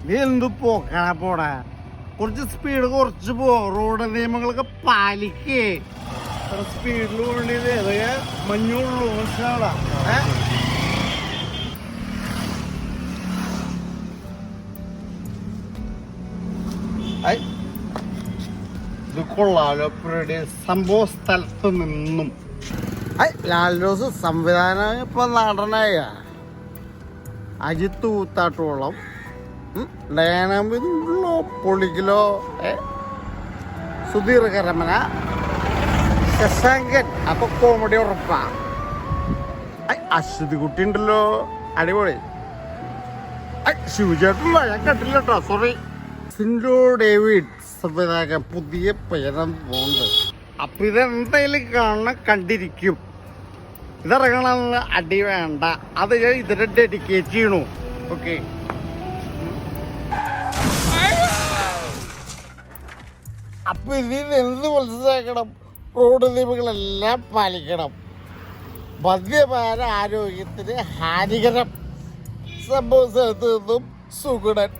നീ എന്ത് പോക്കണ പോടാ, കുറച്ച് സ്പീഡ് കുറച്ച് പോ, റോഡ് നിയമങ്ങളൊക്കെ പാലിക്കേ. സ്പീഡിൽ പോകേണ്ടത് ഏതൊക്കെ മഞ്ഞുള്ളൂ മനസ്സിലാവടാ. ഇത് കൊള്ളാലോ, സംഭവ സ്ഥലത്ത് നിന്നും ലാൽജോസ് സംവിധാനം ഇപ്പൊ നടനായ അജിത്ത് ഊത്താട്ടോളം ഡയനാമിലോ പൊളിക്കലോ സുധീർ കരമന ശശാങ്കൻ അപ്പൊ കോമഡി ഉറപ്പാ. അശ്വതി കുട്ടി ഉണ്ടല്ലോ, അടിപൊളി. ശിവചേട്ടനല്ലോ, ഞാൻ കണ്ടില്ല കേട്ടോ, സോറി. സിൻഡോ ഡേവിഡ് സംവിധായകൻ പുതിയ പേരം പോകുന്നുണ്ട്. അപ്പൊ ഇതെന്തായാലും കാണണം, കണ്ടിരിക്കും. ഇതിറങ്ങണമെന്ന് അടി വേണ്ട, അത് ഞാൻ ഇതിനെ ഡെഡിക്കേറ്റ് ചെയ്യണു. ഓക്കെ, അപ്പൊ ഇതിൽ എന്ത് മനസ്സിലാക്കണം, റോഡ് നിയമങ്ങളെല്ലാം പാലിക്കണം. മദ്യപാന ആരോഗ്യത്തിന് ഹാനികരം. സംഭവ സ്ഥലത്ത് നിന്നും സുഗുണൻ.